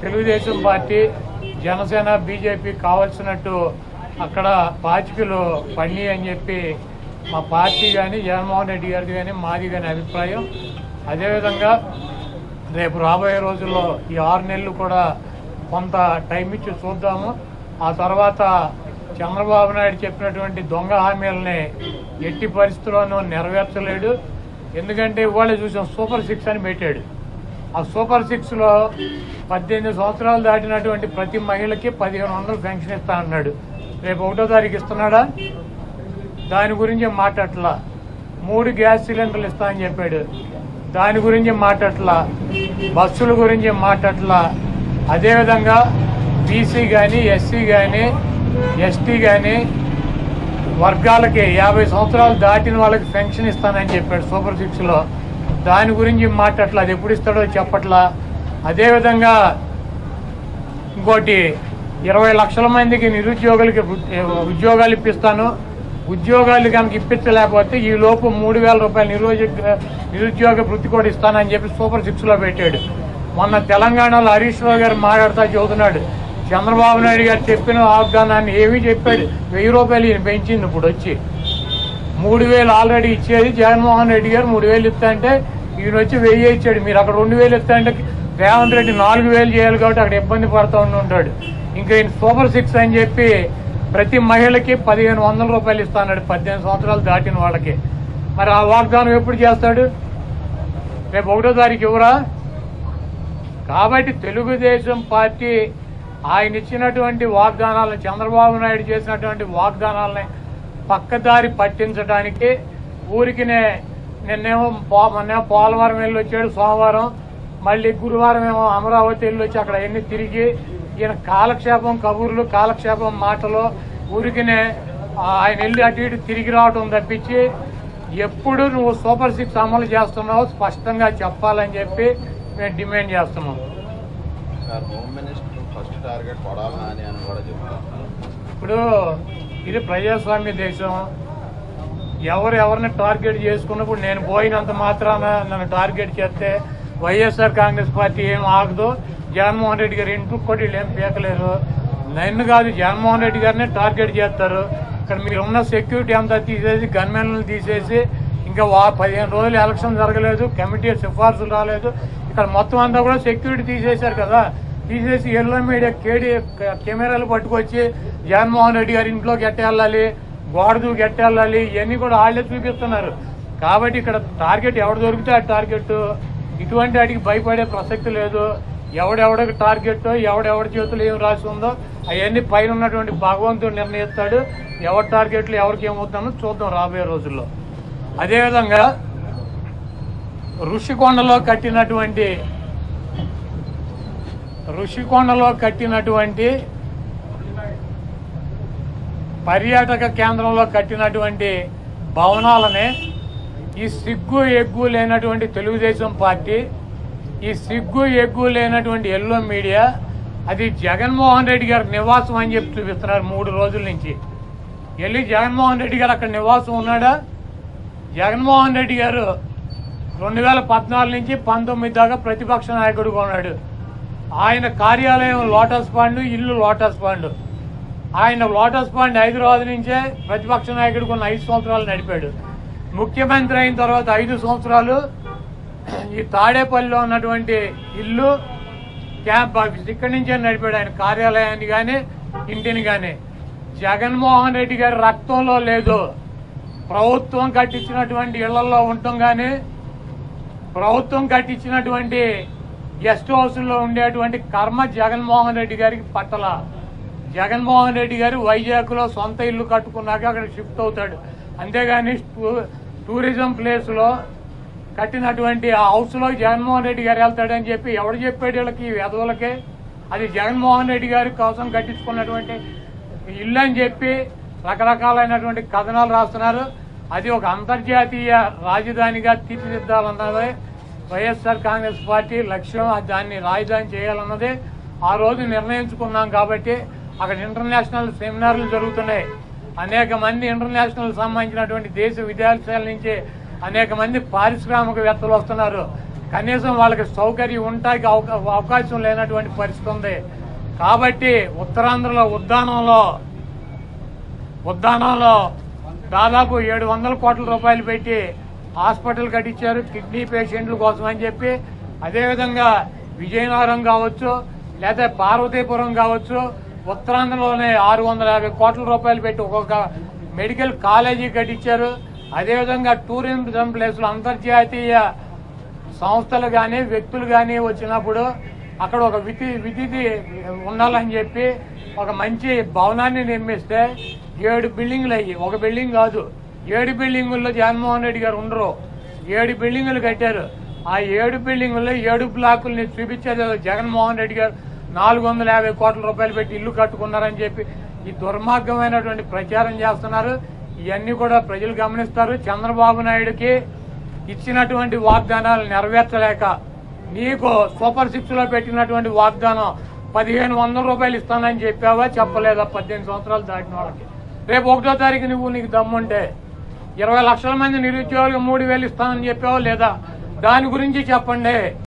Telugu Desam party Janasena BJP కావాల్సినట్టు అక్కడ పాచికలు పడినాయి అని చెప్పి మా పార్టీ కానీ జగన్మోహన్ రెడ్డి గారిది కానీ మాది కానీ అభిప్రాయం. అదేవిధంగా రేపు రాబోయే రోజుల్లో ఈ 6 నెలలు కూడా కొంత టైం ఇచ్చి చూద్దాము. ఆ తర్వాత చంద్రబాబు నాయుడు చెప్పినటువంటి దొంగ హామీలని ఎట్టి పరిస్థితుల్లోనూ నెరవేర్చలేడు. ఎందుకంటే ఇవాళ చూసాం సూపర్ 6 అని పెట్టాడు. ఆ సూపర్ 6లో 18 సంవత్సరాలు దాటినటువంటి ప్రతి మహిళకి 1500 పెన్షన్ ఇస్తా అన్నాడు. రేపు 1వ తారీఖు ఇస్తున్నాడా? దాని గురించి మాట్లాడట్లా. 3 గ్యాస్ సిలిండర్లు ఇస్తా అని చెప్పాడు. దాని గురించి మాట్లాడట్లా. బస్సుల గురించి మాట్లాడట్లా. అదేవిధంగా బీసీ కానీ ఎస్సీ కానీ ఎస్టీ కానీ వర్గాలకి 50 సంవత్సరాలు దాటిన వాళ్ళకి పెన్షన్ ఇస్తానని చెప్పాడు సూపర్ 6లో. దాని గురించి మాట్లాడట్లా. అది ఎప్పుడు ఇస్తాడో చెప్పట్లా. అదేవిధంగా ఇంకోటి 20 లక్షల మందికి నిరుద్యోగులకి ఉద్యోగాలు ఇప్పిస్తాను. ఉద్యోగాలు కనుక ఇప్పించలేకపోతే ఈ లోపు 3000 రూపాయలు నిరుద్యోగ వృత్తి కూడా ఇస్తానని చెప్పి సూపర్ 6లో పెట్టాడు. మొన్న తెలంగాణలో హరీష్ రావు గారు మాట్లాడుతూ చెబుతున్నాడు చంద్రబాబు నాయుడు గారు చెప్పిన వాగ్దానాన్ని ఏమీ చెప్పాడు. 1000 రూపాయలు ఈయన పెంచింది. ఇప్పుడు వచ్చి 3000 ఆల్రెడీ ఇచ్చేది జగన్మోహన్ రెడ్డి గారు 3000 ఇస్తా అంటే ఈయన వచ్చి 1000 ఇచ్చాడు. మీరు అక్కడ 2000 ఇస్తా అంటే రేవంత్ రెడ్డి 4000 చేయాలి కాబట్టి అక్కడ ఇబ్బంది పడుతూ ఉంటాడు. ఇంకా ఈయన సూపర్ 6 అని చెప్పి ప్రతి మహిళకి 1500 రూపాయలు ఇస్తాడు 18 సంవత్సరాలు దాటిన వాళ్ళకి. మరి ఆ వాగ్దానం ఎప్పుడు చేస్తాడు? రేపు 1వ తారీఖు ఇవ్వరా? కాబట్టి తెలుగుదేశం పార్టీ ఆయన ఇచ్చినటువంటి వాగ్దానాలను, చంద్రబాబు నాయుడు చేసినటువంటి వాగ్దానాలని పక్కదారి పట్టించడానికి ఊరికినే నిన్నేమో పోలవరం వెళ్ళి వచ్చాడు సోమవారం, మళ్ళీ గురువారం ఏమో అమరావతి వెళ్ళి వచ్చి అక్కడ ఎన్ని తిరిగి ఈయన కాలక్షేపం కబుర్లు, కాలక్షేపం మాటలు, ఊరికినే ఆయన వెళ్ళి అటు ఇటు తిరిగి రావడం తప్పించి ఎప్పుడు నువ్వు సూపర్ 6 అమలు చేస్తున్నావు స్పష్టంగా చెప్పాలని చెప్పి మేము డిమాండ్ చేస్తున్నాం. ఇప్పుడు ఇది ప్రజాస్వామ్య దేశం. ఎవరిని టార్గెట్ చేసుకున్నప్పుడు నేను పోయినంత మాత్రాన నన్ను టార్గెట్ చేస్తే వైఎస్ఆర్ కాంగ్రెస్ పార్టీ ఏం ఆగదు. జగన్మోహన్ రెడ్డి గారు ఇంటికి కూడా వీళ్ళు ఏం పీకలేరు. నన్ను కాదు జగన్మోహన్ రెడ్డి గారినే టార్గెట్ చేస్తారు. ఇక్కడ మీరు ఉన్న సెక్యూరిటీ అంతా తీసేసి గన్మెన్లను తీసేసి ఇంకా 15 రోజులు ఎలక్షన్ జరగలేదు, కమిటీ సిఫార్సులు రాలేదు, ఇక్కడ మొత్తం అంతా కూడా సెక్యూరిటీ తీసేశారు కదా. తీసేసి ఎల్లో మీడియా కెమెరాలు పట్టుకొచ్చి జగన్మోహన్ రెడ్డి గారి ఇంట్లోకి ఎట్టెళ్ళాలి, గోడ దూకి ఎట్టెళ్ళాలి, ఇవన్నీ కూడా వాళ్ళే చూపిస్తున్నారు. కాబట్టి ఇక్కడ టార్గెట్ ఎవడు దొరికితే ఆ టార్గెట్. ఇటువంటి వాటికి భయపడే ప్రసక్తి లేదు. ఎవడెవడికి టార్గెట్, ఎవడెవడి చేతులు ఏం రాసి ఉందో అవన్నీ పైన ఉన్నటువంటి భగవంతుడు నిర్ణయిస్తాడు. ఎవరి టార్గెట్లు ఎవరికి ఏమవుతుందో చూద్దాం రాబోయే రోజుల్లో. అదేవిధంగా ఋషికొండలో కట్టినటువంటి పర్యాటక కేంద్రంలో కట్టినటువంటి భవనాలనే ఈ సిగ్గు ఎగ్గు లేనటువంటి తెలుగుదేశం పార్టీ, ఈ సిగ్గు ఎగ్గు లేనటువంటి ఎల్లో మీడియా అది జగన్మోహన్ రెడ్డి గారి నివాసం అని చెప్పి చూపిస్తున్నారు 3 రోజుల నుంచి. వెళ్ళి జగన్మోహన్ రెడ్డి గారు అక్కడ నివాసం ఉన్నాడా? జగన్మోహన్ రెడ్డి గారు 2014 నుంచి 19 దాకా ప్రతిపక్ష నాయకుడిగా ఉన్నాడు. ఆయన కార్యాలయం లోటస్ పాండ్, ఇల్లు లోటస్ పాండ్. ఆయన లోటస్ పాండ్ హైదరాబాద్ నుంచే ప్రతిపక్ష నాయకుడికి ఉన్న 5 సంవత్సరాలు నడిపాడు. ముఖ్యమంత్రి అయిన తర్వాత 5 సంవత్సరాలు ఈ తాడేపల్లిలో ఉన్నటువంటి ఇల్లు, క్యాంప్ ఆఫీస్ ఇక్కడి నుంచే నడిపాడు ఆయన కార్యాలయాన్ని కానీ ఇంటిని కానీ. జగన్మోహన్ రెడ్డి గారి రక్తంలో లేదు. ప్రభుత్వం కట్టించినటువంటి ఇళ్లలో ఉండటం కానీ, ప్రభుత్వం కట్టించినటువంటి గెస్ట్ హౌస్లో ఉండేటువంటి కర్మ జగన్మోహన్ రెడ్డి గారికి పట్టల. జగన్మోహన్ రెడ్డి గారు వైజాగ్లో సొంత ఇల్లు కట్టుకున్నాక అక్కడ షిఫ్ట్ అవుతాడు. అంతేగాని టూరిజం ప్లేస్లో కట్టినటువంటి ఆ హౌస్లో జగన్మోహన్ రెడ్డి గారు వెళ్తాడని చెప్పి ఎవడు చెప్పాడు వీళ్ళకి, వెధవులకే? అది జగన్మోహన్ రెడ్డి గారి కోసం కట్టించుకున్నటువంటి ఇల్లు అని చెప్పి రకరకాలైనటువంటి కథనాలు రాస్తున్నారు. అది ఒక అంతర్జాతీయ రాజధానిగా తీర్చిదిద్దాలన్నదే వైఎస్ఆర్ కాంగ్రెస్ పార్టీ లక్ష్యం. దాన్ని రాజధాని చేయాలన్నదే ఆ రోజు నిర్ణయించుకున్నాం. కాబట్టి అక్కడ ఇంటర్నేషనల్ సెమినార్లు జరుగుతున్నాయి. అనేక మంది ఇంటర్నేషనల్ సంబంధించినటువంటి దేశ విదేశాల నుంచి అనేక మంది పారిశ్రామికవేత్తలు వస్తున్నారు. కనీసం వాళ్ళకి సౌకర్యం ఉండటానికి అవకాశం లేనటువంటి పరిస్థితి ఉంది. కాబట్టి ఉత్తరాంధ్రలో ఉద్దానంలో దాదాపు 700 కోట్ల రూపాయలు పెట్టి హాస్పిటల్ కట్టించారు కిడ్నీ పేషెంట్ల కోసం అని చెప్పి. అదేవిధంగా విజయనగరం కావచ్చు లేదా పార్వతీపురం కావచ్చు, ఉత్తరాంధ్రలోనే 650 కోట్ల రూపాయలు పెట్టి ఒక్కొక్క మెడికల్ కాలేజీ కట్టించారు. అదేవిధంగా టూరిజం ప్లేసులు అంతర్జాతీయ సంస్థలు కానీ వ్యక్తులు కానీ వచ్చినప్పుడు అక్కడ ఒక విధి ఉండాలని చెప్పి ఒక మంచి భవనాన్ని నిర్మిస్తే 7 బిల్డింగ్లు అయ్యి, ఒక బిల్డింగ్ కాదు 7 బిల్డింగుల్లో జగన్మోహన్ రెడ్డి గారు ఉండరు. 7 బిల్డింగులు కట్టారు. ఆ 7 బిల్డింగుల్లో 7 బ్లాకుల్ని చూపించేది జగన్మోహన్ రెడ్డి గారు 450 కోట్ల రూపాయలు పెట్టి ఇల్లు కట్టుకున్నారని చెప్పి ఈ దుర్మార్గమైనటువంటి ప్రచారం చేస్తున్నారు. ఇవన్నీ కూడా ప్రజలు గమనిస్తారు. చంద్రబాబు నాయుడుకి ఇచ్చినటువంటి వాగ్దానాలు నెరవేర్చలేక నీకు సూపర్ 6 లో పెట్టినటువంటి వాగ్దానం 1500 రూపాయలు ఇస్తానని చెప్పావా, చెప్పలేదా? 18 సంవత్సరాలు దాటిన వాళ్ళకి రేపు 1వ తారీఖు నీకు దమ్ముంటే 20 లక్షల మంది నిరుద్యోగులకు 3000 ఇస్తానని చెప్పావా లేదా? దాని గురించి చెప్పండి.